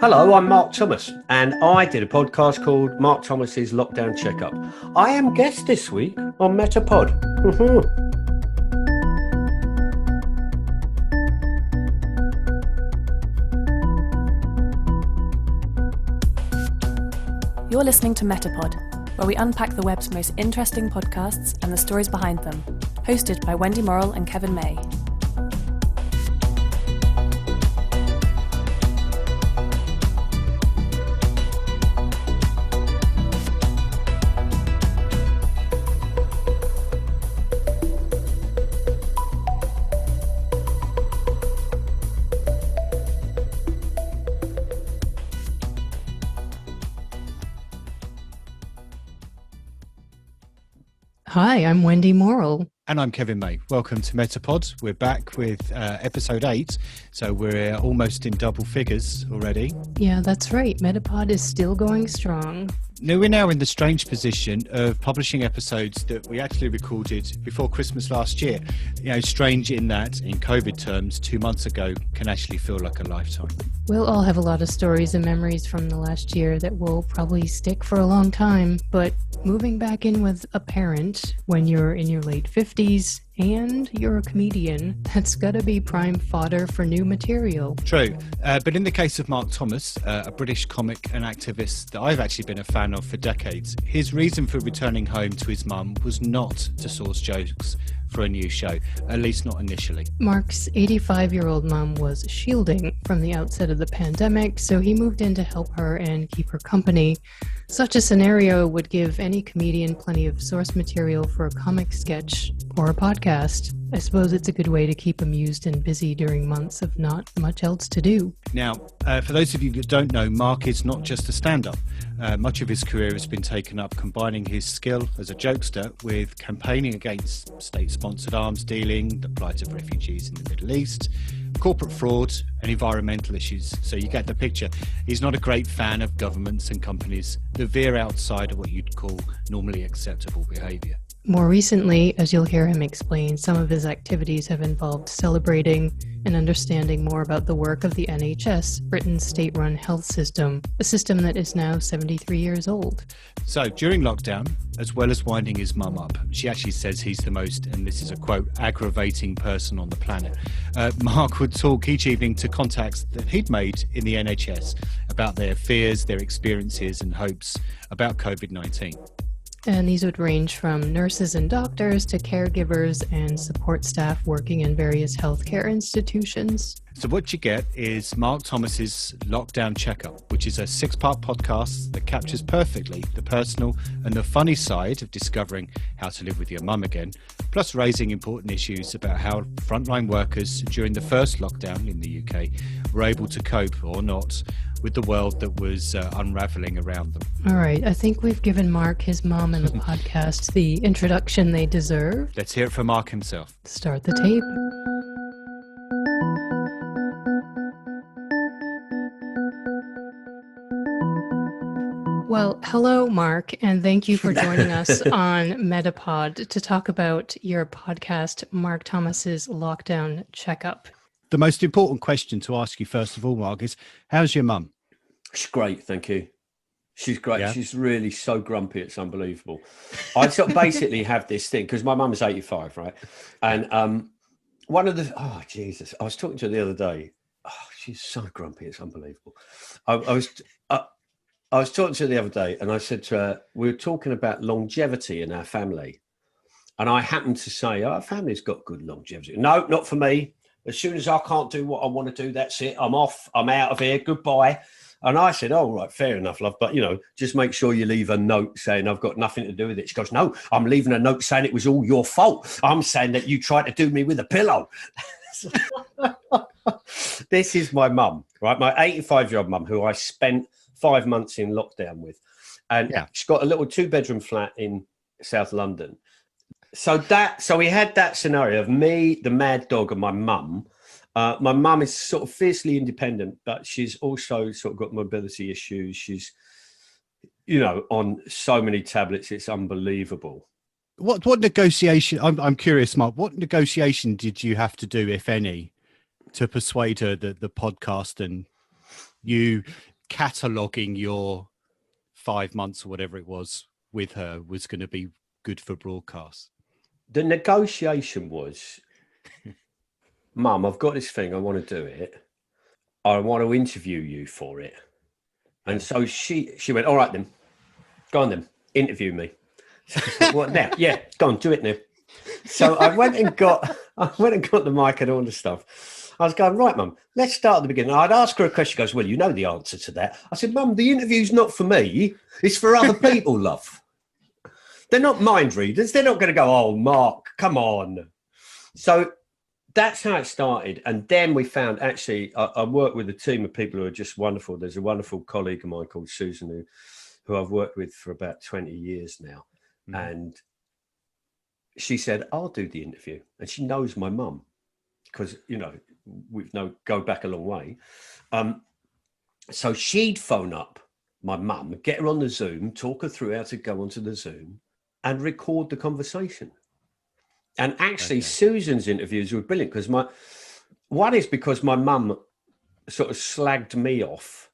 Hello, I'm Mark Thomas, and I did a podcast called Mark Thomas's Lockdown Checkup. I am guest this week on MetaPod. You're listening to MetaPod, where we unpack the web's most interesting podcasts and the stories behind them, hosted by Wendy Morrill and Kevin May. Hi, I'm Wendy Morrill. And I'm Kevin May. Welcome to MetaPod. We're back with episode 8, so we're almost in double figures already. Yeah, that's right. MetaPod is still going strong. We're now in the strange position of publishing episodes that we actually recorded before Christmas last year. You know, strange in that, in COVID terms, 2 months ago can actually feel like a lifetime. We'll all have a lot of stories and memories from the last year that will probably stick for a long time, but moving back in with a parent when you're in your late 50s and you're a comedian, that's gotta be prime fodder for new material. True. But in the case of Mark Thomas, a British comic and activist that I've actually been a fan of for decades, his reason for returning home to his mum was not to source jokes for a new show, at least not initially. Mark's 85-year-old mum was shielding from the outset of the pandemic, so he moved in to help her and keep her company. Such a scenario would give any comedian plenty of source material for a comic sketch or a podcast. I suppose it's a good way to keep amused and busy during months of not much else to do. Now, for those of you that don't know, Mark is not just a stand-up. Much of his career has been taken up combining his skill as a jokester with campaigning against state-sponsored arms dealing, the plight of refugees in the Middle East, corporate fraud and environmental issues. So you get the picture. He's not a great fan of governments and companies that veer outside of what you'd call normally acceptable behaviour. More recently, as you'll hear him explain, some of his activities have involved celebrating and understanding more about the work of the NHS, Britain's state-run health system, a system that is now 73 years old. So during lockdown, as well as winding his mum up, she actually says he's the most, and this is a quote, aggravating person on the planet. Mark would talk each evening to contacts that he'd made in the NHS about their fears, their experiences and hopes about COVID-19. And these would range from nurses and doctors to caregivers and support staff working in various healthcare institutions. So what you get is Mark Thomas's Lockdown Checkup, which is a 6-part podcast that captures perfectly the personal and the funny side of discovering how to live with your mum again, plus raising important issues about how frontline workers during the first lockdown in the UK were able to cope or not with the world that was unravelling around them. All right, I think we've given Mark, his mom, and the podcast the introduction they deserve. Let's hear it from Mark himself. Start the tape. Well, hello, Mark, and thank you for joining us on MetaPod to talk about your podcast, Mark Thomas's Lockdown Checkup. The most important question to ask you, first of all, Mark, is how's your mum? She's great, thank you. She's great. Yeah. She's really so grumpy, it's unbelievable. I sort of basically have this thing, because my mum is 85, right? And one of the, oh, Jesus, I was talking to her the other day. Oh, she's so grumpy, it's unbelievable. I was talking to her the other day, and I said to her, we were talking about longevity in our family. And I happened to say, our family's got good longevity. No, not for me. As soon as I can't do what I want to do, that's it. I'm off. I'm out of here. Goodbye. And I said, oh, right, fair enough, love. But, you know, just make sure you leave a note saying I've got nothing to do with it. She goes, no, I'm leaving a note saying it was all your fault. I'm saying that you tried to do me with a pillow. This is my mum, right? My 85-year-old mum, who I spent 5 months in lockdown with. And she's got a little 2-bedroom flat in South London. So we had that scenario of me, the mad dog, and my mum. My mum is sort of fiercely independent, but she's also sort of got mobility issues. She's, you know, on so many tablets, it's unbelievable. What negotiation? I'm curious, Mark. What negotiation did you have to do, if any, to persuade her that the podcast and you cataloguing your 5 months or whatever it was with her was going to be good for broadcast? The negotiation was, Mum, I've got this thing, I want to do it. I want to interview you for it. And so she went, all right then, go on then, interview me. What now? Yeah, go on, do it now. So I went and got the mic and all the stuff. I was going, right, Mum, let's start at the beginning. I'd ask her a question. She goes, well, you know the answer to that. I said, Mum, the interview's not for me. It's for other people, love. They're not mind readers. They're not going to go, oh, Mark, come on. So that's how it started. And then we found, actually, I worked with a team of people who are just wonderful. There's a wonderful colleague of mine called Susan, who I've worked with for about 20 years now. And she said, I'll do the interview. And she knows my mum because, you know, go back a long way. So she'd phone up my mum, get her on the Zoom, talk her through how to go onto the Zoom and record the conversation. And actually, Susan's interviews were brilliant because because my mum sort of slagged me off,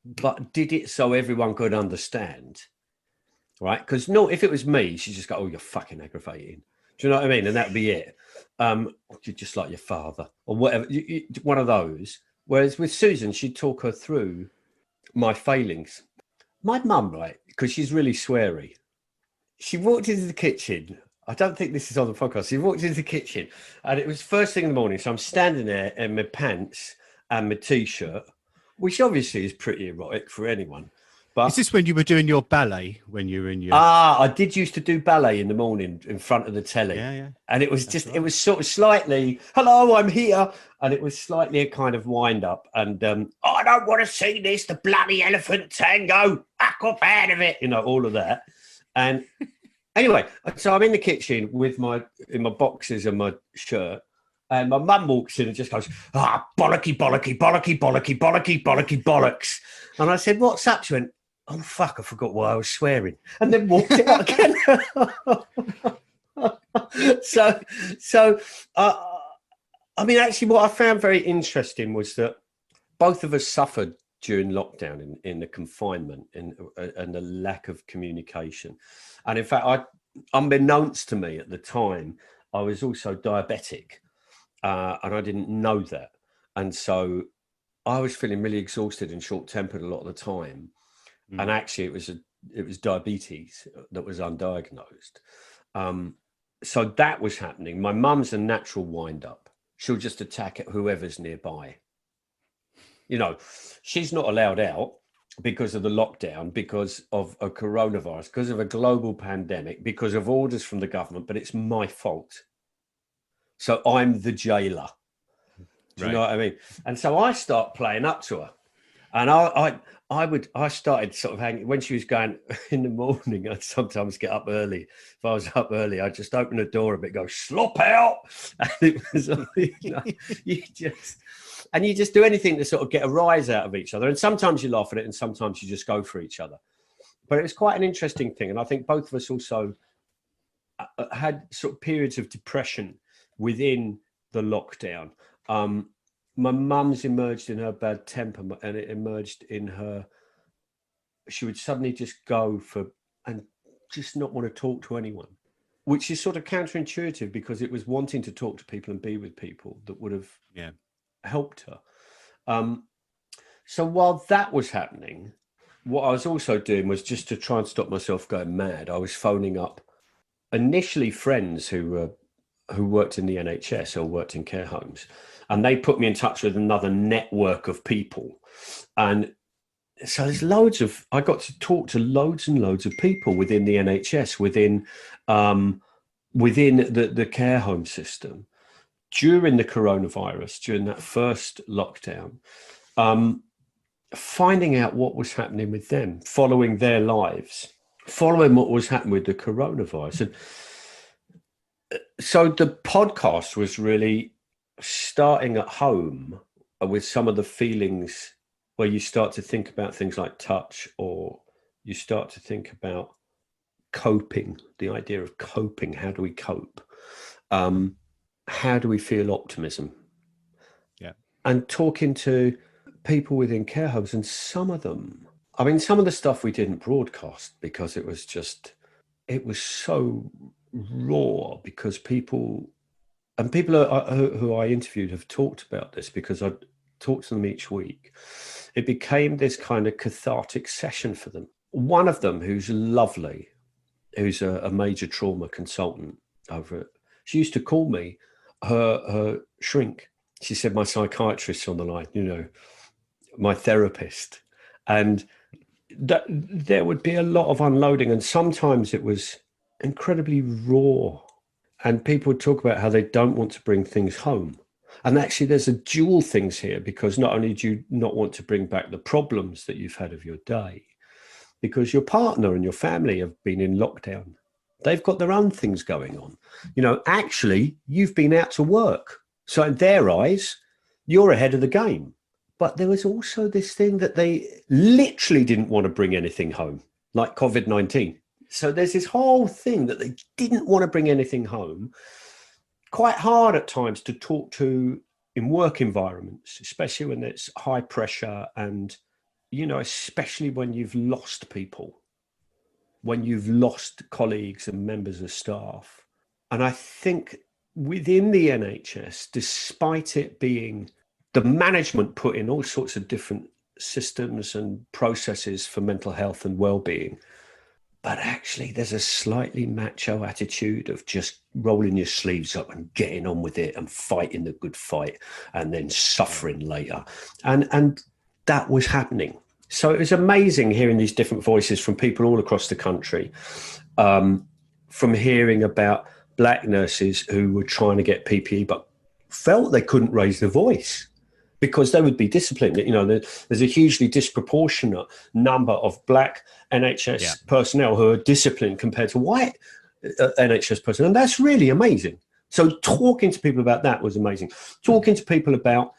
but did it so everyone could understand. Right, because no, if it was me, she'd just go, "Oh, you're fucking aggravating." Do you know what I mean? And that'd be it. You're just like your father, or whatever. One of those. Whereas with Susan, she'd talk her through my failings. My mum, right, because she's really sweary. She walked into the kitchen. I don't think this is on the podcast. She walked into the kitchen, and it was first thing in the morning. So I'm standing there in my pants and my t-shirt, which obviously is pretty erotic for anyone. But is this when you were doing your ballet when you were in your... I did used to do ballet in the morning in front of the telly. Yeah. And it was it was sort of slightly, hello, I'm here. And it was slightly a kind of wind up. And I don't want to see this, the bloody elephant tango, back up out of it, you know, all of that. And anyway, so I'm in the kitchen in my boxers and my shirt. And my mum walks in and just goes, bollocky, bollocky, bollocky, bollocky, bollocky, bollocky, bollocks. And I said, what's up? She went, oh, fuck, I forgot why I was swearing. And then walked out again. I mean, actually, what I found very interesting was that both of us suffered during lockdown in the confinement and the lack of communication. And in fact, unbeknownst to me at the time, I was also diabetic and I didn't know that. And so I was feeling really exhausted and short-tempered a lot of the time. And actually, it was diabetes that was undiagnosed. So that was happening. My mum's a natural wind-up. She'll just attack at whoever's nearby. You know, she's not allowed out because of the lockdown, because of a coronavirus, because of a global pandemic, because of orders from the government, but it's my fault. So I'm the jailer. Do you know what I mean? And so I start playing up to her. And I started sort of hanging when she was going in the morning. I'd sometimes get up early. If I was up early, I'd just open the door a bit, go slop out, and it was you just do anything to sort of get a rise out of each other. And sometimes you laugh at it, and sometimes you just go for each other. But it was quite an interesting thing, and I think both of us also had sort of periods of depression within the lockdown. My mum's emerged in her bad temper, and it emerged in her. She would suddenly just go and just not want to talk to anyone, which is sort of counterintuitive because it was wanting to talk to people and be with people that would have helped her. So while that was happening, what I was also doing was just to try and stop myself going mad. I was phoning up initially friends who worked in the NHS or worked in care homes. And they put me in touch with another network of people. And so there's I got to talk to loads and loads of people within the NHS, within the care home system during the coronavirus, during that first lockdown, finding out what was happening with them, following their lives, following what was happening with the coronavirus. And so the podcast was really starting at home with some of the feelings where you start to think about things like touch, or you start to think about coping, the idea of coping. How do we cope? How do we feel optimism? Yeah. And talking to people within care homes, and some of them, I mean, some of the stuff we didn't broadcast because it was so raw, because people who I interviewed have talked about this, because I talked to them each week. It became this kind of cathartic session for them. One of them, who's lovely, who's a major trauma consultant over it, she used to call me her shrink. She said, my psychiatrist's on the line, my therapist. And that there would be a lot of unloading, and sometimes it was incredibly raw. And people would talk about how they don't want to bring things home. And actually, there's a dual things here, because not only do you not want to bring back the problems that you've had of your day, because your partner and your family have been in lockdown. They've got their own things going on. Actually, you've been out to work. So in their eyes, you're ahead of the game. But there was also this thing that they literally didn't want to bring anything home, like COVID-19. So there's this whole thing that they didn't want to bring anything home. Quite hard at times to talk to in work environments, especially when it's high pressure, and, especially when you've lost people, when you've lost colleagues and members of staff. And I think within the NHS, despite it being the management put in all sorts of different systems and processes for mental health and well-being, but actually there's a slightly macho attitude of just rolling your sleeves up and getting on with it and fighting the good fight and then suffering later. And that was happening. So it was amazing hearing these different voices from people all across the country, from hearing about Black nurses who were trying to get PPE but felt they couldn't raise their voice because they would be disciplined. There's a hugely disproportionate number of Black NHS personnel who are disciplined compared to white NHS personnel. And that's really amazing. So talking to people about that was amazing. Talking to people about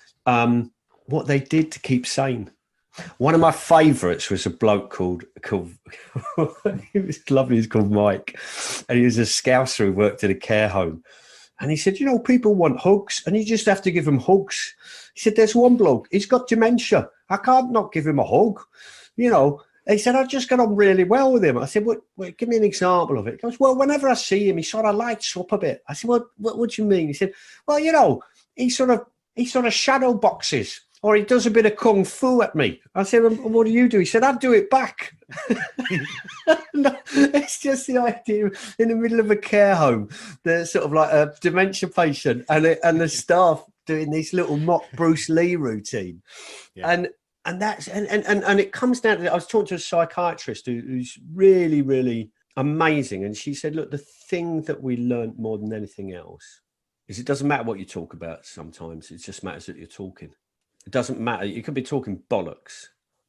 what they did to keep sane. One of my favourites was a bloke called he was lovely, he's called Mike, and he was a scouser who worked in a care home. And he said, people want hugs, and you just have to give them hugs. He said, there's one bloke, he's got dementia. I can't not give him a hug. He said, I just got on really well with him. I said, wait, give me an example of it. He goes, well, whenever I see him, he sort of lights up a bit. I said, what do you mean? He said, well, he sort of shadow boxes, or he does a bit of kung fu at me. I said, well, what do you do? He said, I'd do it back. No, it's just the idea in the middle of a care home, there's sort of like a dementia patient and the staff doing this little mock Bruce Lee routine. Yeah. And that's and it comes down to, I was talking to a psychiatrist who's really, really amazing. And she said, look, the thing that we learned more than anything else is it doesn't matter what you talk about sometimes. It just matters that you're talking. It doesn't matter. You could be talking bollocks,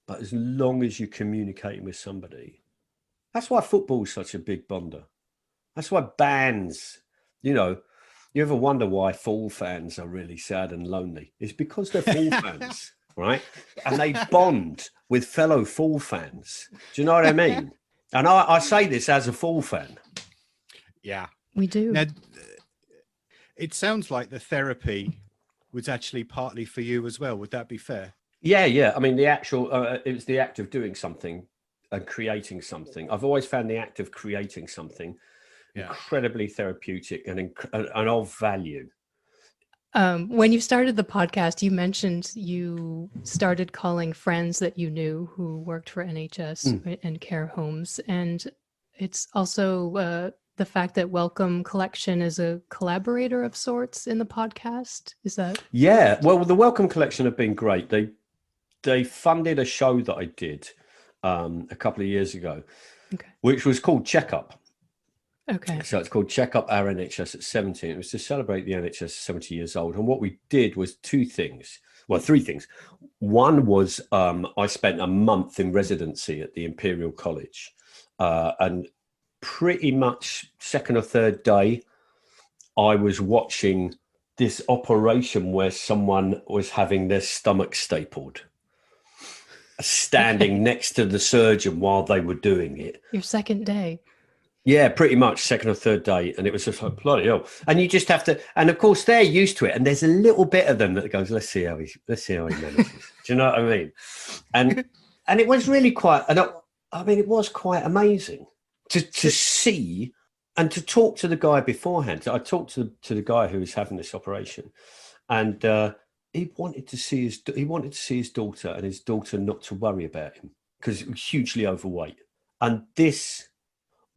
but as long as you're communicating with somebody, that's why football's such a big bonder. That's why bands, you ever wonder why Fall fans are really sad and lonely? It's because they're Fall fans, right? And they bond with fellow Fall fans. Do you know what I mean? And I say this as a Fall fan. Yeah. We do. Now, it sounds like the therapy was actually partly for you as well. Would that be fair? Yeah. I mean, the actual, it was the act of doing something and creating something. I've always found the act of creating something incredibly therapeutic and of value. When you started the podcast, you mentioned you started calling friends that you knew who worked for NHS and care homes. And it's also the fact that Wellcome Collection is a collaborator of sorts in the podcast. Is that? Yeah. Well, the Wellcome Collection have been great. They funded a show that I did a couple of years ago, which was called Checkup. Okay. So it's called Checkup Our NHS at 70. It was to celebrate the NHS 70 years old. And what we did was three things. One was I spent a month in residency at the Imperial College, and pretty much second or third day, I was watching this operation where someone was having their stomach stapled, standing next to the surgeon while they were doing it. Your second day. Yeah, pretty much second or third day. And it was just like, bloody hell. And you just have to, and of course they're used to it. And there's a little bit of them that goes, let's see how he manages. Do you know what I mean? And it was really quite, I mean, it was quite amazing to see and to talk to the guy beforehand. I talked to the guy who was having this operation, and he wanted to see his daughter, and his daughter not to worry about him because he was hugely overweight. And this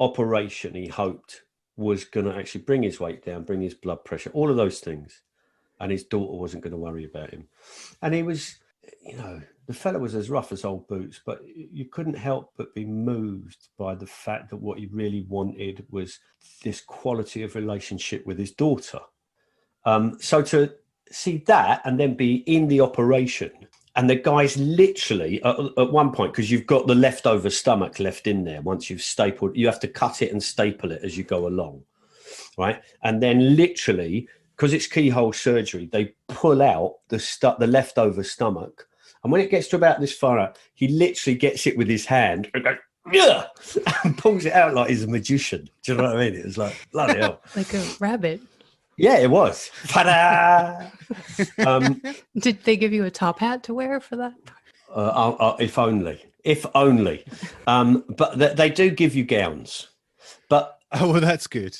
operation, he hoped, was going to actually bring his weight down, bring his blood pressure, all of those things, and his daughter wasn't going to worry about him. And he was, the fella was as rough as old boots, but you couldn't help but be moved by the fact that what he really wanted was this quality of relationship with his daughter. So to see that and then be in the operation, and the guy's literally at one point, because you've got the leftover stomach left in there. Once you've stapled, you have to cut it and staple it as you go along, right? And then literally, because it's keyhole surgery, they pull out the leftover stomach. And when it gets to about this far out, he literally gets it with his hand and goes, yeah, and pulls it out like he's a magician. Do you know what I mean? It was like, bloody hell. Like a rabbit. Yeah, it was. Ta-da! Did they give you a top hat to wear for that? If only. But they do give you gowns. But well, that's good.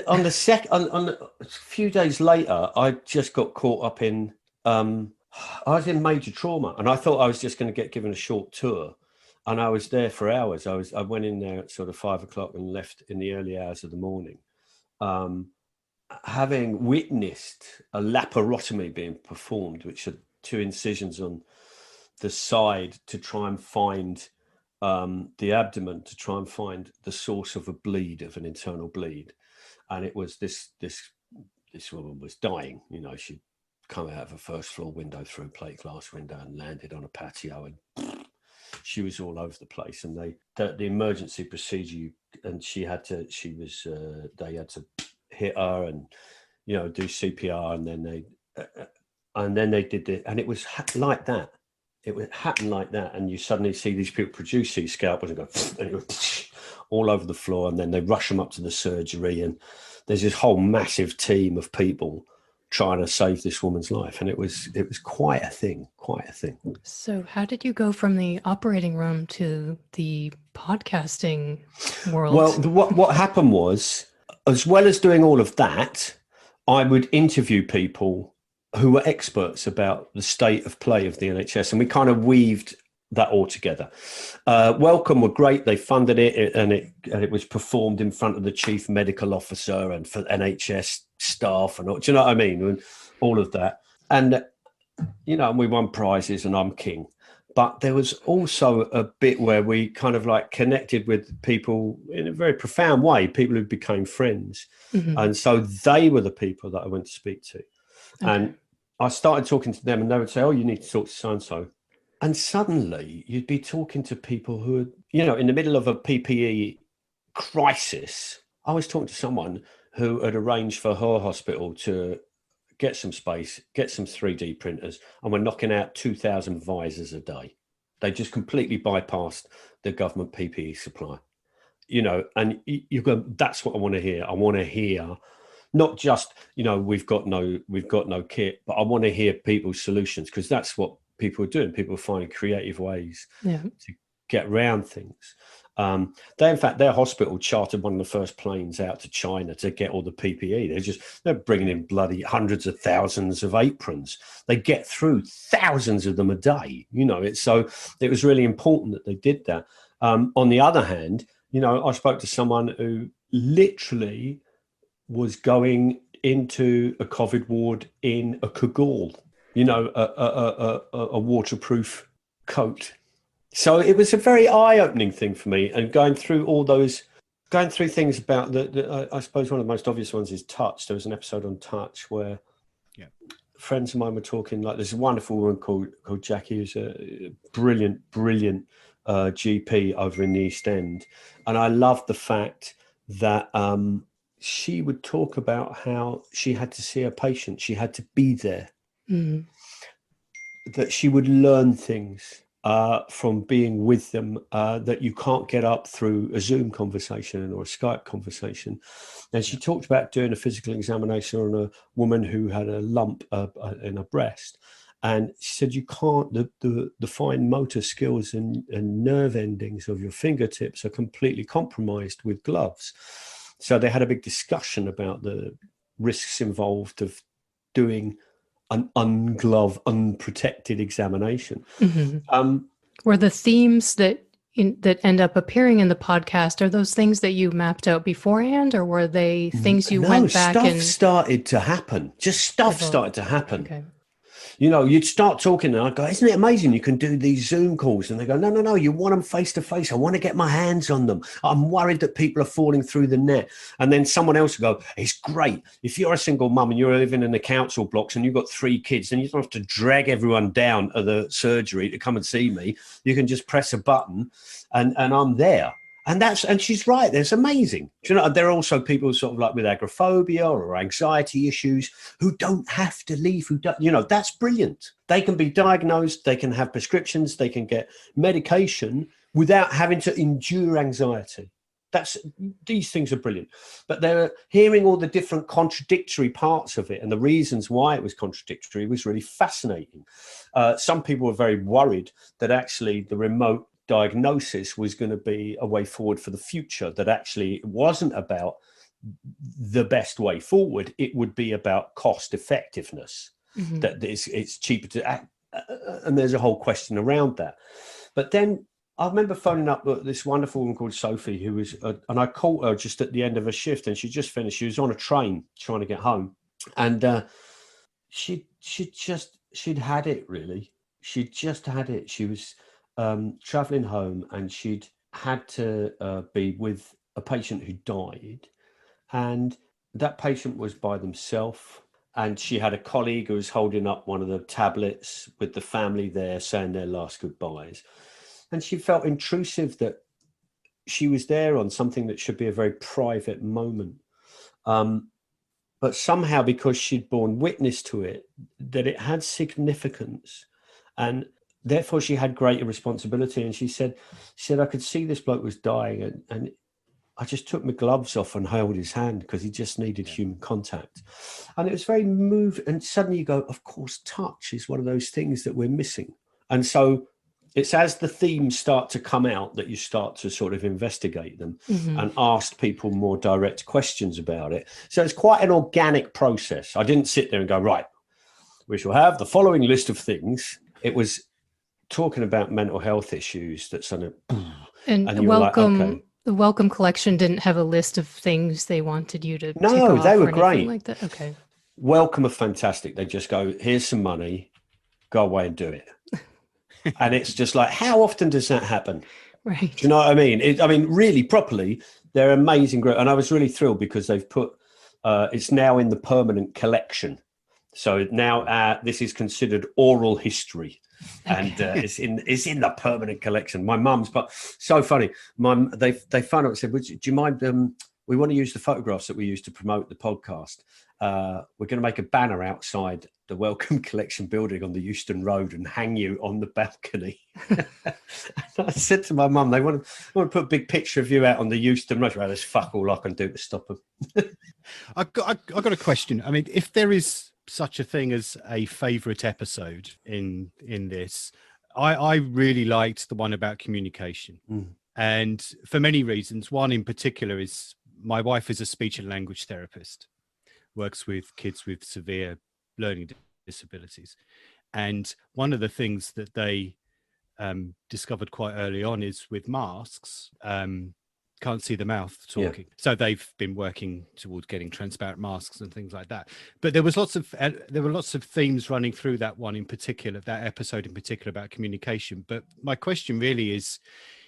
on a few days later, I just got caught up in. I was in major trauma, and I thought I was just going to get given a short tour, and I was there for hours. I went in there at sort of 5 o'clock and left in the early hours of the morning. Having witnessed a laparotomy being performed, which are 2 incisions on the side to try and find the abdomen, to try and find the source of an internal bleed. And it was this woman was dying. She'd come out of a first floor window through a plate glass window and landed on a patio, and she was all over the place. And the emergency procedure, and they had to hit her and do CPR, and then they did it, and it was like that. It would happen like that, and you suddenly see these people produce these scalpels and go and it goes all over the floor, and then they rush them up to the surgery, and there's this whole massive team of people trying to save this woman's life, and it was quite a thing. So how did you go from the operating room to the podcasting world? Well, what happened was, as well as doing all of that, I would interview people who were experts about the state of play of the NHS, and we kind of weaved that all together. Welcome were great. They funded it, and it was performed in front of the chief medical officer and for NHS staff, and all, do you know what I mean? And all of that. And, we won prizes, and I'm king. But there was also a bit where we kind of like connected with people in a very profound way, people who became friends. Mm-hmm. And so they were the people that I went to speak to. Okay. And I started talking to them, and they would say, oh, you need to talk to so-and-so. And suddenly you'd be talking to people who are, in the middle of a PPE crisis. I was talking to someone who had arranged for her hospital to get some space, get some 3D printers, and we're knocking out 2,000 visors a day. They just completely bypassed the government PPE supply, and you go, that's what I want to hear. I want to hear not just, we've got no kit, but I want to hear people's solutions, because that's what people are doing. People are finding creative ways to get around things. In fact, their hospital chartered one of the first planes out to China to get all the PPE. They're bringing in bloody hundreds of thousands of aprons. They get through thousands of them a day. So it was really important that they did that. On the other hand, I spoke to someone who literally was going into a COVID ward in a cagoule, a waterproof coat. So it was a very eye-opening thing for me, and going through things about I suppose one of the most obvious ones is touch. There was an episode on touch where friends of mine were talking, like there's a wonderful woman called Jackie, who's a brilliant GP over in the East End. And I loved the fact that she would talk about how she had to see a patient. She had to be there, that she would learn things from being with them that you can't get up through a Zoom conversation or a Skype conversation. And she talked about doing a physical examination on a woman who had a lump in her breast. And she said, you can't, the fine motor skills and nerve endings of your fingertips are completely compromised with gloves. So they had a big discussion about the risks involved of doing an ungloved, unprotected examination. Mm-hmm. Were the themes that end up appearing in the podcast, are those things that you mapped out beforehand, or were they things you went back stuff and started to happen? Just stuff started to happen. Okay. You know, you'd start talking and I'd go, isn't it amazing? You can do these Zoom calls. And they go, no, you want them face to face. I want to get my hands on them. I'm worried that people are falling through the net. And then someone else will go, it's great. If you're a single mum and you're living in the council blocks and you've got 3 kids, then you don't have to drag everyone down at the surgery to come and see me. You can just press a button and I'm there. And she's right. That's amazing. Do you know, there are also people sort of like with agoraphobia or anxiety issues who don't have to leave, that's brilliant. They can be diagnosed, they can have prescriptions, they can get medication without having to endure anxiety. These things are brilliant. But they're hearing all the different contradictory parts of it and the reasons why it was contradictory was really fascinating. Some people were very worried that actually the remote diagnosis was going to be a way forward for the future, that actually it wasn't about the best way forward, it would be about cost effectiveness, that it's cheaper to act, and there's a whole question around that. But then I remember phoning up this wonderful woman called Sophie, who was and I caught her just at the end of a shift, and she just finished, she was on a train trying to get home, and she'd had it, really. She'd just had it. She was traveling home, and she'd had to be with a patient who died, and that patient was by themselves, and she had a colleague who was holding up one of the tablets with the family there saying their last goodbyes, and she felt intrusive that she was there on something that should be a very private moment, but somehow, because she'd borne witness to it, that it had significance, and therefore she had greater responsibility. And she said, I could see this bloke was dying, and I just took my gloves off and held his hand because he just needed human contact. And it was very moving. And suddenly you go, of course, touch is one of those things that we're missing. And so it's as the themes start to come out that you start to sort of investigate them and ask people more direct questions about it. So it's quite an organic process. I didn't sit there and go, right, we shall have the following list of things. It was talking about mental health issues that sort of, and you welcome. were like, okay. The Welcome collection didn't have a list of things they wanted you to tick No, off they or were anything great. like that. Okay. Welcome are fantastic. They just go, here's some money, go away and do it. And it's just like, how often does that happen? Right. Do you know what I mean? Really, properly, they're amazing. And I was really thrilled because they've put, it's now in the permanent collection. So now this is considered oral history. And it's in the permanent collection. My mum's, but so funny. They found out and said, do you mind? We want to use the photographs that we use to promote the podcast. We're going to make a banner outside the Welcome Collection building on the Euston Road and hang you on the balcony. And I said to my mum, I want to put a big picture of you out on the Euston Road. Well, there's fuck all I can do to stop them. I've got a question. I mean, if there is such a thing as a favorite episode in this, I really liked the one about communication, and for many reasons. One in particular is my wife is a speech and language therapist, works with kids with severe learning disabilities, and one of the things that they discovered quite early on is with masks, can't see the mouth talking. Yeah. So they've been working towards getting transparent masks and things like that. But there were lots of themes running through that one in particular, that episode in particular about communication. But my question really is,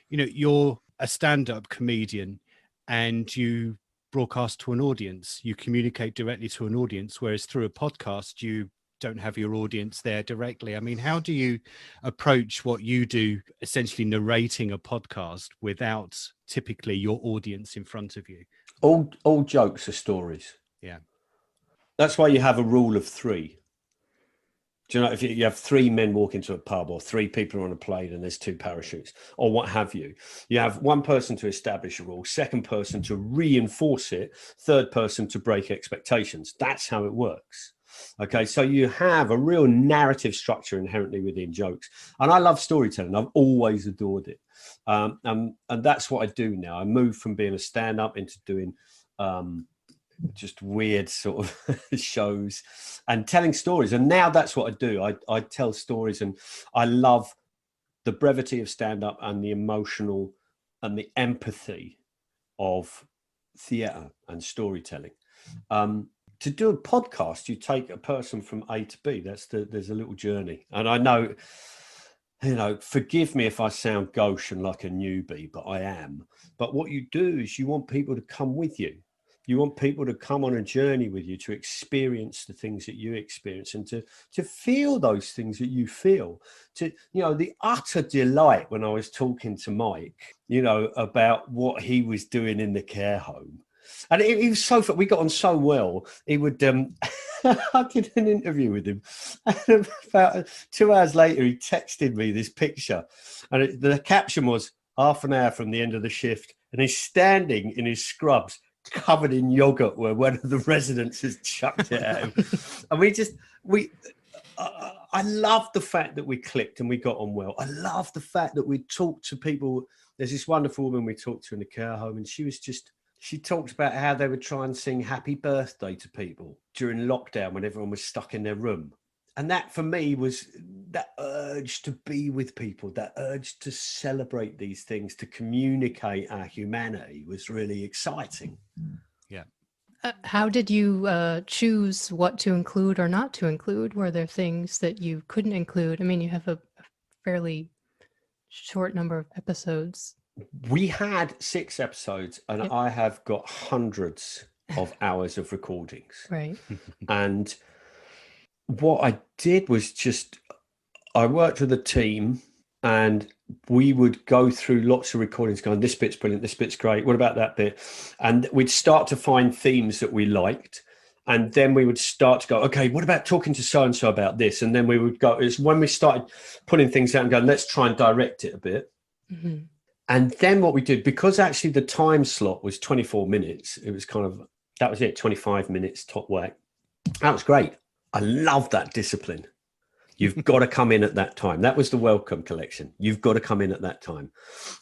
you're a stand-up comedian and you broadcast to an audience, you communicate directly to an audience, whereas through a podcast, you don't have your audience there directly. I mean, how do you approach what you do, essentially narrating a podcast without typically your audience in front of you? All jokes are stories. Yeah. That's why you have a rule of 3. Do you know, if you have three men walk into a pub, or three people are on a plane and there's two parachutes, or what have you, you have one person to establish a rule, second person to reinforce it, third person to break expectations. That's how it works. Okay, so you have a real narrative structure inherently within jokes. And I love storytelling. I've always adored it. And that's what I do now. I moved from being a stand-up into doing just weird sort of shows and telling stories. And now that's what I do. I tell stories, and I love the brevity of stand-up and the emotional and the empathy of theatre and storytelling. To do a podcast, you take a person from A to B. There's a little journey. And I know, forgive me if I sound gauche and like a newbie, but I am. But what you do is you want people to come with you. You want people to come on a journey with you, to experience the things that you experience, and to feel those things that you feel. To, the utter delight when I was talking to Mike, about what he was doing in the care home. And he was so fun. We got on so well. He would, I did an interview with him. And about 2 hours later, he texted me this picture. And the caption was, half an hour from the end of the shift. And he's standing in his scrubs, covered in yogurt, where one of the residents has chucked it at him. And I love the fact that we clicked and we got on well. I love the fact that we talked to people. There's this wonderful woman we talked to in the care home, and she talked about how they would try and sing happy birthday to people during lockdown when everyone was stuck in their room. And that for me was that urge to be with people, that urge to celebrate these things, to communicate our humanity was really exciting. Yeah. How did you choose what to include or not to include? Were there things that you couldn't include? I mean, you have a fairly short number of episodes. We had 6 episodes, and Yep. I have got hundreds of hours of recordings. Right. And what I did was I worked with a team, and we would go through lots of recordings going, this bit's brilliant, this bit's great, what about that bit? And we'd start to find themes that we liked. And then we would start to go, okay, what about talking to so-and-so about this? And then we would go, it's when we started putting things out and going, let's try and direct it a bit. Mm-hmm. And then what we did, because actually the time slot was 24 minutes, it was that was it, 25 minutes top whack. That was great. I love that discipline. You've got to come in at that time. That was the welcome collection. You've got to come in at that time.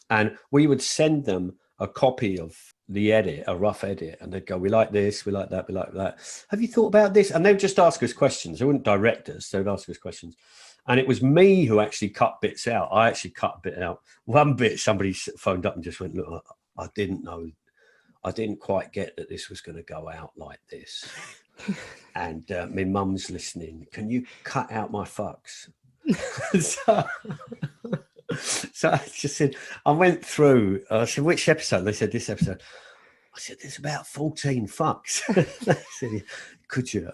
And we would send them a copy of the edit, a rough edit, and they'd go, we like this, we like that, we like that. Have you thought about this? And they'd just ask us questions. They wouldn't direct us. They would ask us questions. And it was me who actually cut bits out. I actually cut a bit out. One bit, somebody phoned up and just went, look, I didn't know. I didn't quite get that this was going to go out like this. And my mum's listening. Can you cut out my fucks? So I just said, I went through, I said, which episode? And they said, this episode. I said, there's about 14 fucks. They said, could you?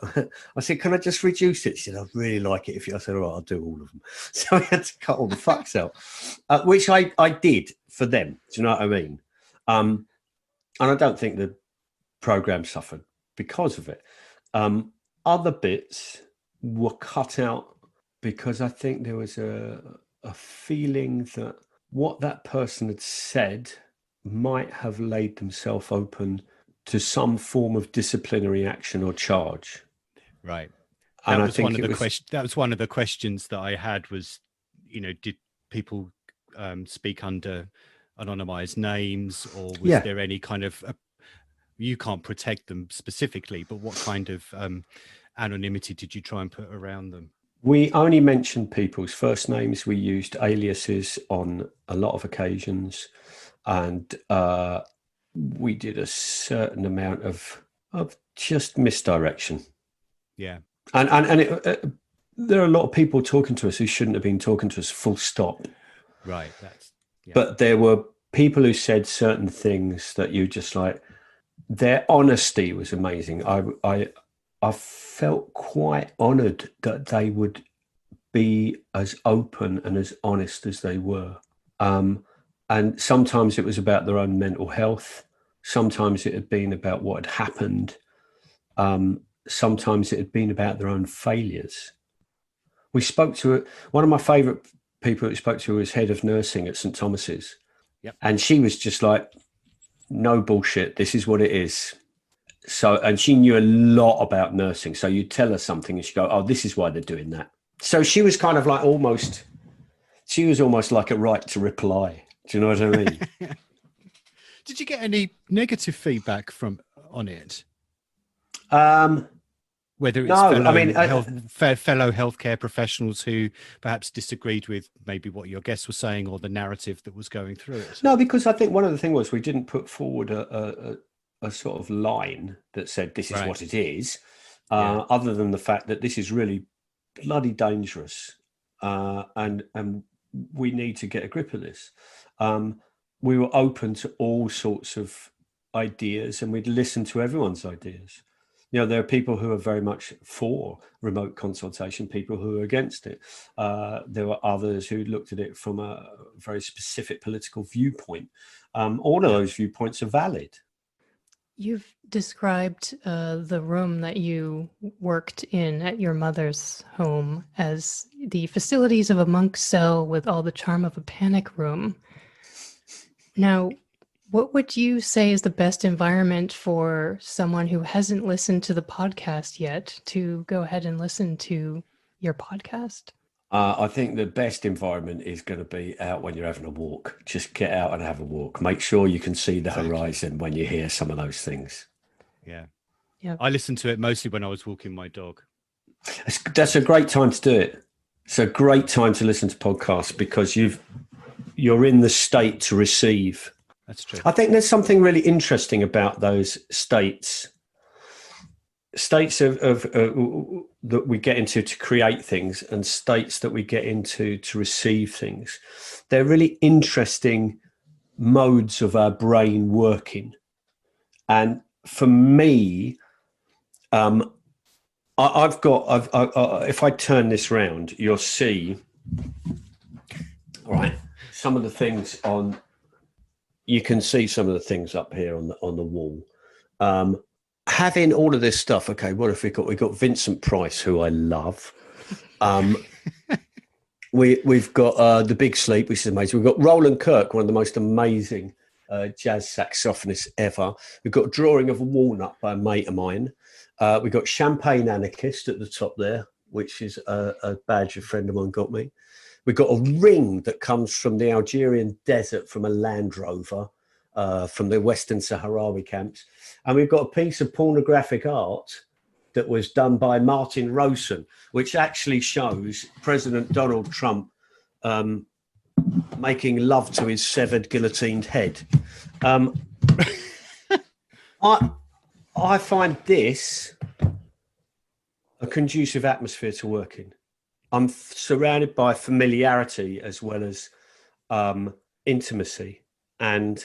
I said, can I just reduce it? She said, I'd really like it if you. I said, all right, I'll do all of them. So I had to cut all the fucks out, which I did for them. Do you know what I mean? And I don't think the program suffered because of it. Other bits were cut out because I think there was a feeling that what that person had said might have laid themselves open to some form of disciplinary action or charge. Right. And that I was think one of the questions that I had was, did people speak under anonymized names, or was there any kind of you can't protect them specifically, but what kind of anonymity did you try and put around them? We only mentioned people's first names. We used aliases on a lot of occasions, and we did a certain amount of just misdirection. Yeah, and there are a lot of people talking to us who shouldn't have been talking to us. Full stop. Right. But there were people who said certain things that you just like. Their honesty was amazing. I felt quite honoured that they would be as open and as honest as they were. And sometimes it was about their own mental health. Sometimes it had been about what had happened. Sometimes it had been about their own failures. We spoke to one of my favourite people who spoke to was head of nursing at St Thomas's. Yep. And she was just like, no bullshit, this is what it is. So, and she knew a lot about nursing. So you tell her something and she'd go, oh, this is why they're doing that. So she was kind of like almost like a right to reply. Do you know what I mean? Did you get any negative feedback on it? Whether it's fellow healthcare professionals who perhaps disagreed with maybe what your guest was saying or the narrative that was going through it? No, because I think one of the things was we didn't put forward a sort of line that said this is what it is, other than the fact that this is really bloody dangerous, and we need to get a grip of this. We were open to all sorts of ideas, and we'd listen to everyone's ideas. You know, there are people who are very much for remote consultation, people who are against it. There were others who looked at it from a very specific political viewpoint. All of those viewpoints are valid. You've described the room that you worked in at your mother's home as the facilities of a monk's cell with all the charm of a panic room. Now, what would you say is the best environment for someone who hasn't listened to the podcast yet to go ahead and listen to your podcast? I think the best environment is going to be out when you're having a walk. Just get out and have a walk. Make sure you can see the horizon when you hear some of those things. Yeah. I listened to it mostly when I was walking my dog. That's a great time to do it. It's a great time to listen to podcasts because you're in the state to receive. That's true. I think there's something really interesting about those states of that we get into to create things and states that we get into to receive things. They're really interesting modes of our brain working. And for me, if I turn this round, you'll see, right, some of the things you can see some of the things up here on the wall. Having all of this stuff, okay, what have we got? We've got Vincent Price, who I love. We've got The Big Sleep, which is amazing. We've got Roland Kirk, one of the most amazing jazz saxophonists ever. We've got Drawing of a Walnut by a mate of mine. We've got Champagne Anarchist at the top there, which is a badge a friend of mine got me. We've got a ring that comes from the Algerian desert from a Land Rover, from the Western Sahrawi camps. And we've got a piece of pornographic art that was done by Martin Rosen, which actually shows President Donald Trump making love to his severed, guillotined head. I find this a conducive atmosphere to work in. I'm surrounded by familiarity as well as intimacy and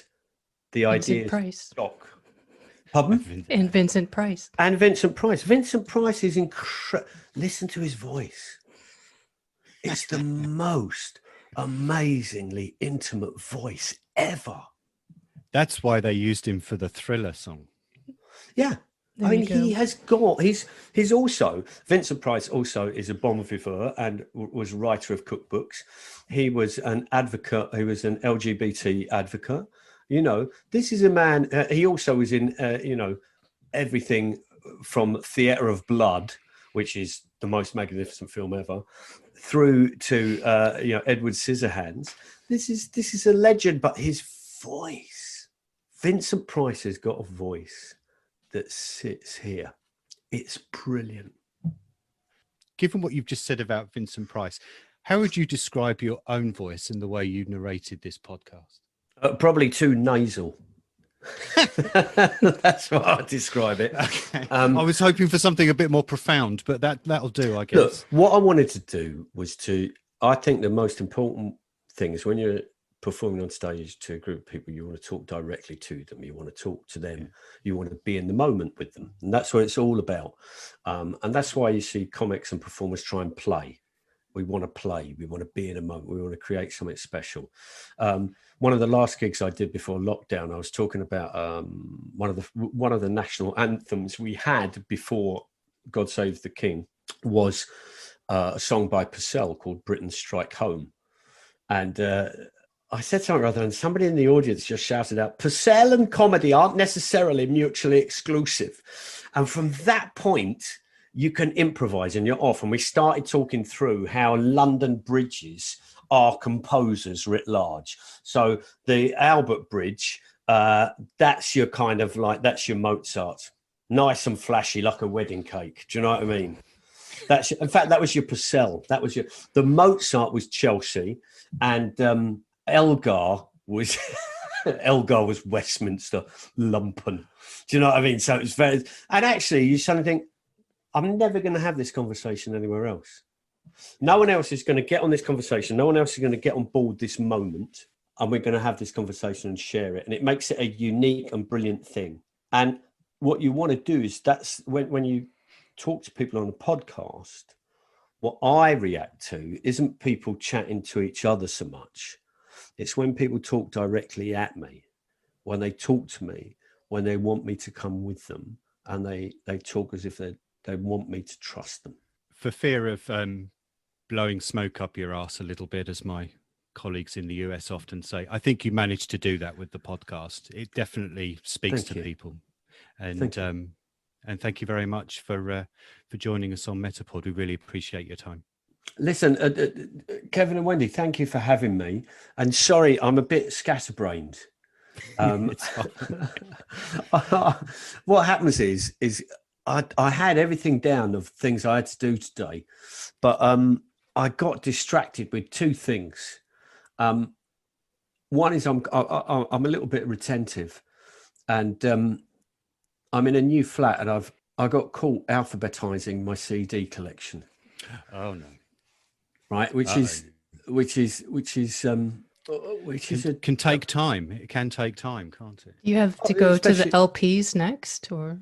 the idea. Stock. Pardon? And Vincent Price. And Vincent Price. Vincent Price is incredible. Listen to his voice. It's the most amazingly intimate voice ever. That's why they used him for the Thriller song. Yeah. I mean, he's also, Vincent Price also is a bon vivant and was a writer of cookbooks. He was an advocate. He was an LGBT advocate. You know, this is a man, he also was in, everything from Theatre of Blood, which is the most magnificent film ever, through to, Edward Scissorhands. This is a legend, but his voice, Vincent Price has got a voice that sits here. It's brilliant. Given what you've just said about Vincent Price, how would you describe your own voice in the way you narrated this podcast? Probably too nasal. That's what I'd describe it. Okay. I was hoping for something a bit more profound, but that'll do, I guess. Look, what I wanted to do was I think the most important thing is when you're performing on stage to a group of people, you want to talk directly to them. You want to talk to them. You want to be in the moment with them. And that's what it's all about. And that's why you see comics and performers try and play. We want to play. We want to be in a moment. We want to create something special. One of the last gigs I did before lockdown, I was talking about one of the national anthems we had before God Save the King was a song by Purcell called Britain Strike Home. And I said something rather, and somebody in the audience just shouted out, Purcell and comedy aren't necessarily mutually exclusive. And from that point, you can improvise and you're off. And we started talking through how London bridges are composers writ large. So the Albert Bridge, that's your kind of like, that's your Mozart. Nice and flashy, like a wedding cake. Do you know what I mean? In fact, that was your Purcell. The Mozart was Chelsea, and Elgar was Elgar was Westminster lumpen. Do you know what I mean? So it's very, and actually, you suddenly think, I'm never going to have this conversation anywhere else. No one else is going to get on this conversation. No one else is going to get on board this moment, and we're going to have this conversation and share it. And it makes it a unique and brilliant thing. And what you want to do is that's when you talk to people on a podcast, what I react to isn't people chatting to each other so much. It's when people talk directly at me, when they talk to me, when they want me to come with them, and they talk as if they want me to trust them. For fear of blowing smoke up your arse a little bit, as my colleagues in the US often say, I think you managed to do that with the podcast. It definitely speaks to people. And thank you very much for joining us on MetaPod. We really appreciate your time. Listen, Kevin and Wendy, thank you for having me. And sorry, I'm a bit scatterbrained. What happens is I had everything down of things I had to do today, but I got distracted with two things. One is I'm a little bit retentive, and I'm in a new flat, and I got caught alphabetizing my CD collection. Oh no! Right, which is can take time. It can take time, can't it? You have to go to the LPs next, or?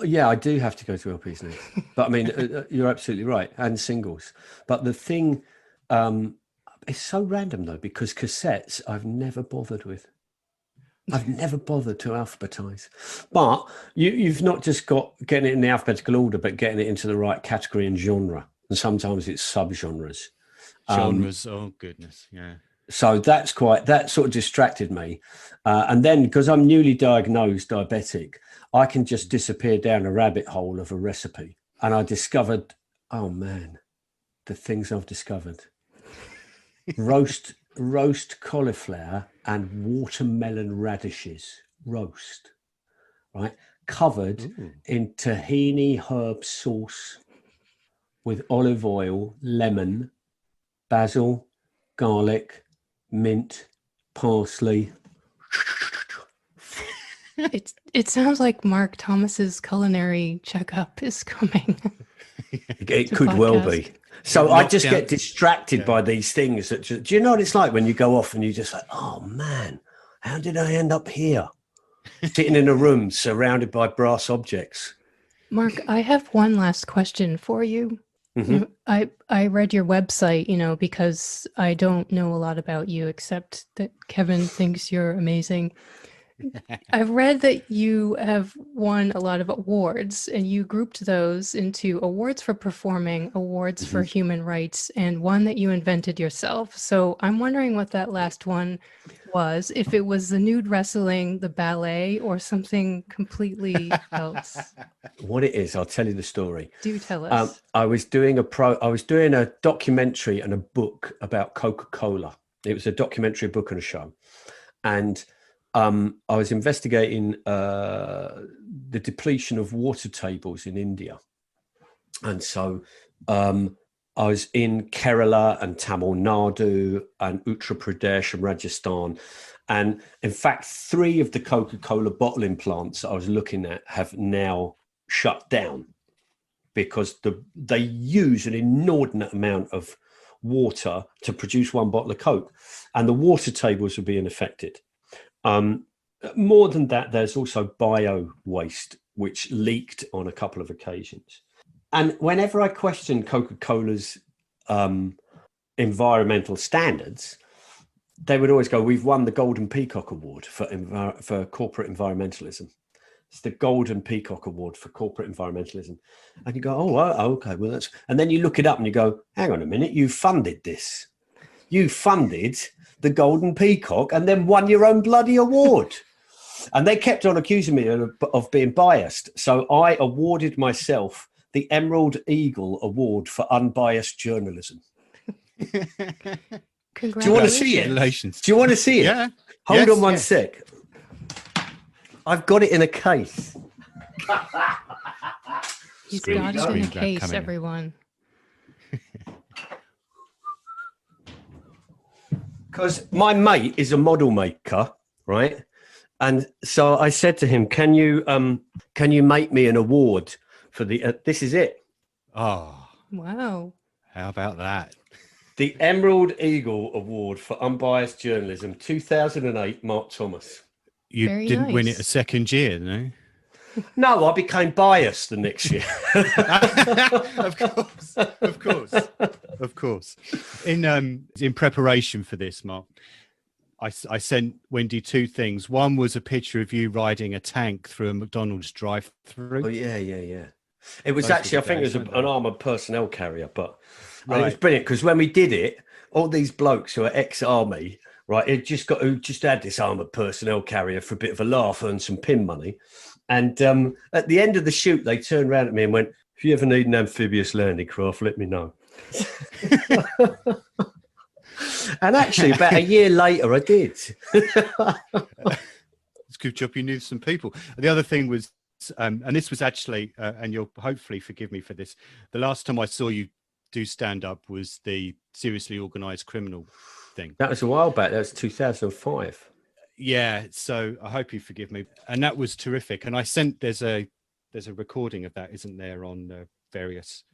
Yeah, I do have to go to LPs next. But I mean, you're absolutely right, and singles. But the thing, it's so random though, because cassettes I've never bothered with. I've never bothered to alphabetize. But you've not just got getting it in the alphabetical order, but getting it into the right category and genre. And sometimes it's subgenres. Genres, oh goodness, yeah. So that sort of distracted me. And then because I'm newly diagnosed diabetic, I can just disappear down a rabbit hole of a recipe. And I discovered, oh man, the things I've discovered. Roast cauliflower and watermelon radishes, roast, right? Covered in tahini herb sauce with olive oil, lemon, basil, garlic, mint, parsley. It sounds like Mark Thomas's culinary checkup is coming. It could well be. So I just get distracted by these things. Do you know what it's like when you go off and you just like, oh man, how did I end up here? Sitting in a room surrounded by brass objects. Mark, I have one last question for you. Mm-hmm. I read your website, because I don't know a lot about you except that Kevin thinks you're amazing. I've read that you have won a lot of awards, and you grouped those into awards for performing, awards for human rights, and one that you invented yourself. So I'm wondering what that last one was, if it was the nude wrestling, the ballet, or something completely else. What it is, I'll tell you the story. Do tell us. I was doing a documentary and a book about Coca-Cola. It was a documentary, a book, and a show. And I was investigating the depletion of water tables in India. And so I was in Kerala and Tamil Nadu and Uttar Pradesh and Rajasthan. And in fact, 3 of the Coca-Cola bottling plants I was looking at have now shut down because they use an inordinate amount of water to produce one bottle of Coke. And the water tables were being affected. More than that, there's also bio waste, which leaked on a couple of occasions. And whenever I question Coca-Cola's environmental standards, they would always go, we've won the Golden Peacock Award for corporate environmentalism. It's the Golden Peacock Award for corporate environmentalism. And you go, oh, okay, well, that's... And then you look it up and you go, hang on a minute, you funded this. You funded the Golden Peacock and then won your own bloody award. And they kept on accusing me of being biased. So I awarded myself the Emerald Eagle Award for unbiased journalism. Congratulations. Do you want to see it? Do you want to see it? Yeah. Hold on one sec. I've got it in a case. He's got it in a case, everyone. Because my mate is a model maker, right? And so I said to him, can you make me an award for the, this is it. Oh, wow. How about that? The Emerald Eagle Award for Unbiased Journalism, 2008, Mark Thomas. You Very didn't win nice. it a second year, no? No, I became biased the next year. Of course. In preparation for this, Mark, I sent Wendy two things. One was a picture of you riding a tank through a McDonald's drive-through. Oh, yeah. It was Those were actually, I the think it days, was an armoured personnel carrier, but and it was Right. brilliant because when we did it, all these blokes who are ex-army, right, who just had this armoured personnel carrier for a bit of a laugh, earn some pin money. And at the end of the shoot, they turned around at me and went, if you ever need an amphibious landing craft, let me know. And actually, about a year later, I did. It's a good job you knew some people. The other thing was, and this was actually, and you'll hopefully forgive me for this, the last time I saw you do stand up was the seriously organised criminal thing. That was a while back. That was 2005. Yeah, so I hope you forgive me. And that was terrific. And I sent, there's a recording of that, isn't there, on various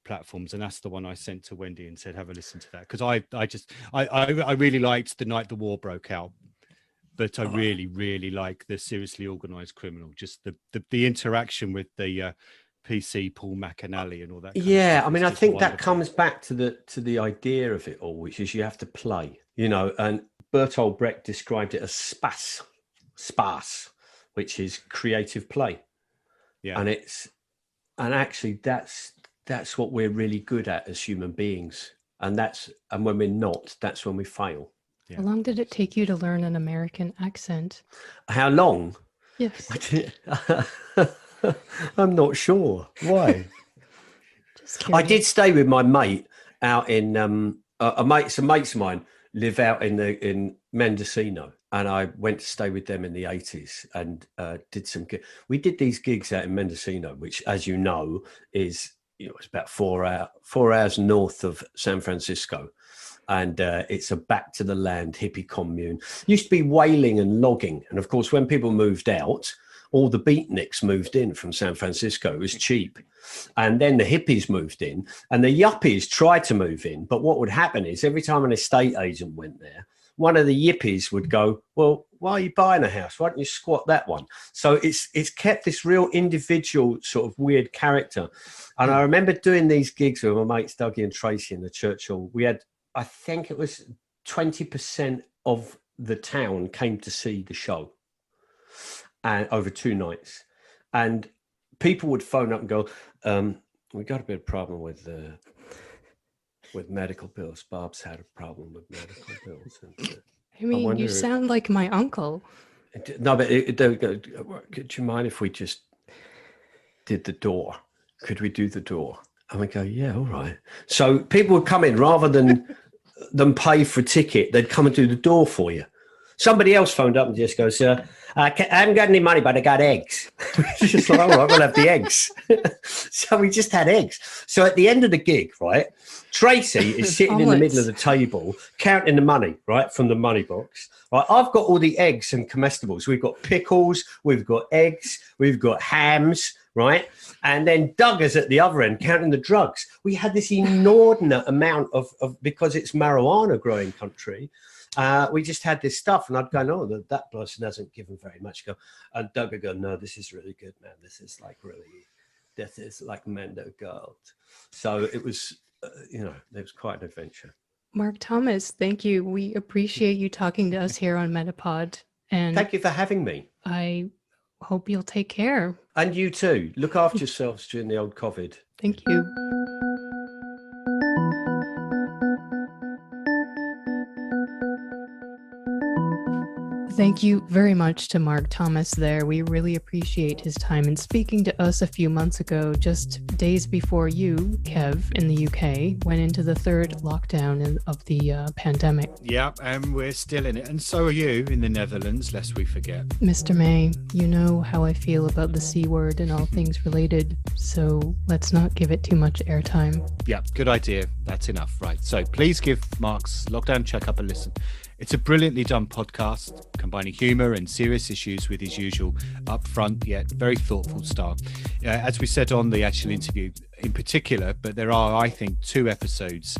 platforms, and that's the one I sent to Wendy and said, have a listen to that, because I really liked The Night the War Broke Out, but I really like the seriously organised criminal, just the interaction with the PC Paul McAnally and all that kind of stuff. I mean, I just think wonderful. that comes back to the idea of it all, which is you have to play, and Bertolt Brecht described it as spas, which is creative play. Yeah. And actually that's what we're really good at as human beings. And when we're not, that's when we fail. Yeah. How long did it take you to learn an American accent? How long? Yes. I'm not sure. Why? Just I curious. did stay with my mate out in some mates of mine live out in Mendocino, and I went to stay with them in the 80s and did some we did these gigs out in Mendocino, which, as you know, is it's about 4 hours north of San Francisco, and it's a back to the land hippie commune. Used to be whaling and logging, and of course when people moved out, all the beatniks moved in from San Francisco. It was cheap. And then the hippies moved in, and the yuppies tried to move in. But what would happen is every time an estate agent went there, one of the yippies would go, well, why are you buying a house? Why don't you squat that one? So it's kept this real individual sort of weird character. And I remember doing these gigs with my mates, Dougie and Tracy, in the church hall. We had, I think it was 20% of the town came to see the show, and over 2 nights. And people would phone up and go, we got a bit of problem with medical bills. Bob's had a problem with medical bills. And, I mean, you sound like my uncle. No, but they go, could you mind if we just did the door? Could we do the door? And we go, yeah, all right. So people would come in, rather than pay for a ticket, they'd come and do the door for you. Somebody else phoned up and just goes, I haven't got any money, but I got eggs. It's just like, all right, we'll have the eggs. So we just had eggs. So at the end of the gig, right, Tracy is sitting in the middle of the table counting the money, right, from the money box. Right, I've got all the eggs and comestibles. We've got pickles, we've got eggs, we've got hams, right? And then Doug is at the other end counting the drugs. We had this inordinate amount of because it's marijuana growing country. We just had this stuff, and I'd go, no, that person hasn't given very much. And Doug would go, no, this is really good, man. This is like Mendo Gold. So it was, it was quite an adventure. Mark Thomas, thank you. We appreciate you talking to us here on MetaPod. And thank you for having me. I hope you'll take care. And you too. Look after yourselves during the old COVID. Thank you. Thank you very much to Mark Thomas there. We really appreciate his time in speaking to us a few months ago, just days before you, Kev, in the UK, went into the third lockdown of the pandemic. Yeah, and we're still in it. And so are you in the Netherlands, lest we forget. Mr. May, you know how I feel about the C word and all things related, so let's not give it too much airtime. Yeah, good idea. That's enough. Right. So please give Mark's Lockdown Checkup a listen. It's a brilliantly done podcast, combining humour and serious issues with his usual upfront yet very thoughtful style. As we said on the actual interview in particular, but there are, I think, 2 episodes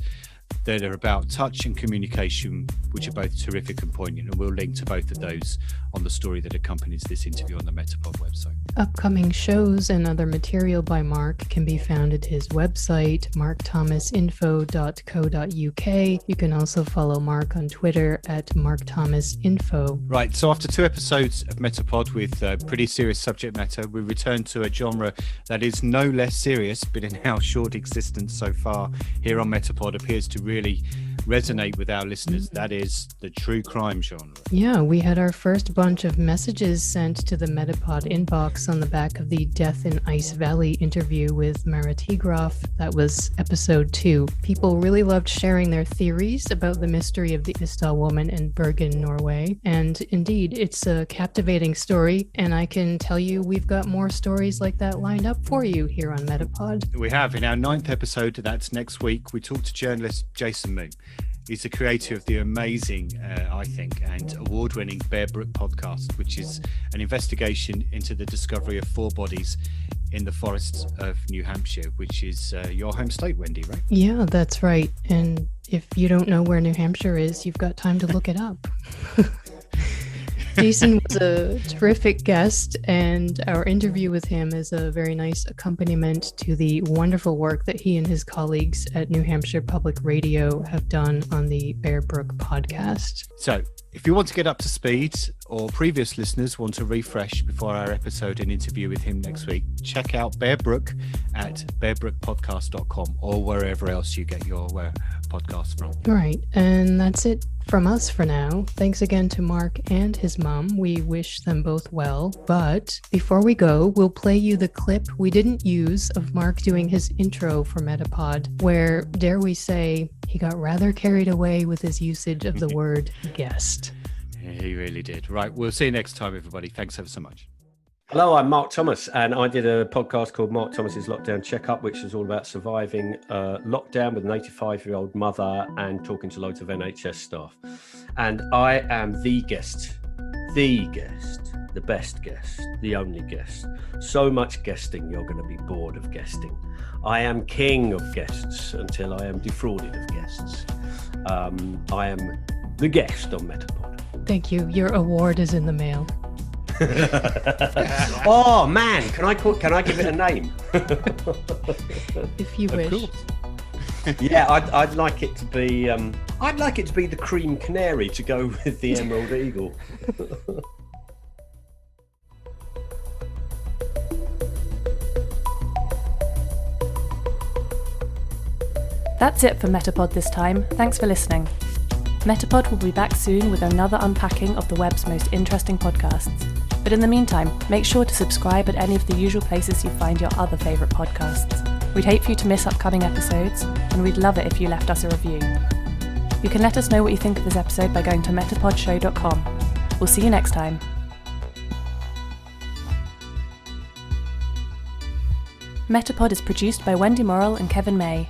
that are about touch and communication, which are both terrific and poignant, and we'll link to both of those on the story that accompanies this interview on the MetaPod website. Upcoming shows and other material by Mark can be found at his website, markthomasinfo.co.uk. You can also follow Mark on Twitter at markthomasinfo. Right, so after 2 episodes of MetaPod with pretty serious subject matter, we return to a genre that is no less serious, but in our short existence so far here on MetaPod appears to really resonate with our listeners. That is the true crime genre. Yeah, we had our first bunch of messages sent to the MetaPod inbox on the back of the Death in Ice Valley interview with Mara Tigroff. That was episode 2. People really loved sharing their theories about the mystery of the Isdal woman in Bergen, Norway. And indeed, it's a captivating story, and I can tell you we've got more stories like that lined up for you here on MetaPod. We have. In our 9th episode, that's next week, we talked to journalist Jason Moon. He's the creator of the amazing, I think, and award-winning Bear Brook podcast, which is an investigation into the discovery of 4 bodies in the forests of New Hampshire, which is your home state, Wendy, right? Yeah, that's right. And if you don't know where New Hampshire is, you've got time to look it up. Jason was a terrific guest, and our interview with him is a very nice accompaniment to the wonderful work that he and his colleagues at New Hampshire Public Radio have done on the Bear Brook podcast. So, if you want to get up to speed, or previous listeners want to refresh before our episode and interview with him next week, check out Bear Brook at bearbrookpodcast.com or wherever else you get your podcasts from. All right, and that's it from us for now. Thanks again to Mark and his mom. We wish them both well. But before we go, we'll play you the clip we didn't use of Mark doing his intro for MetaPod, where, dare we say, he got rather carried away with his usage of the word guest. He really did. Right, we'll see you next time, everybody. Thanks ever so much. Hello, I'm Mark Thomas, and I did a podcast called Mark Thomas's Lockdown Checkup, which is all about surviving lockdown with an 85-year-old mother and talking to loads of NHS staff. And I am the guest, the best guest, the only guest. So much guesting, you're going to be bored of guesting. I am king of guests until I am defrauded of guests. I am the guest on MetaPod. Thank you. Your award is in the mail. Oh man, can I give it a name? If you wish. Course. Yeah, I'd like it to be the cream canary to go with the emerald eagle. That's it for MetaPod this time. Thanks for listening. MetaPod will be back soon with another unpacking of the web's most interesting podcasts. But in the meantime, make sure to subscribe at any of the usual places you find your other favourite podcasts. We'd hate for you to miss upcoming episodes, and we'd love it if you left us a review. You can let us know what you think of this episode by going to metapodshow.com. We'll see you next time. MetaPod is produced by Wendy Morrill and Kevin May.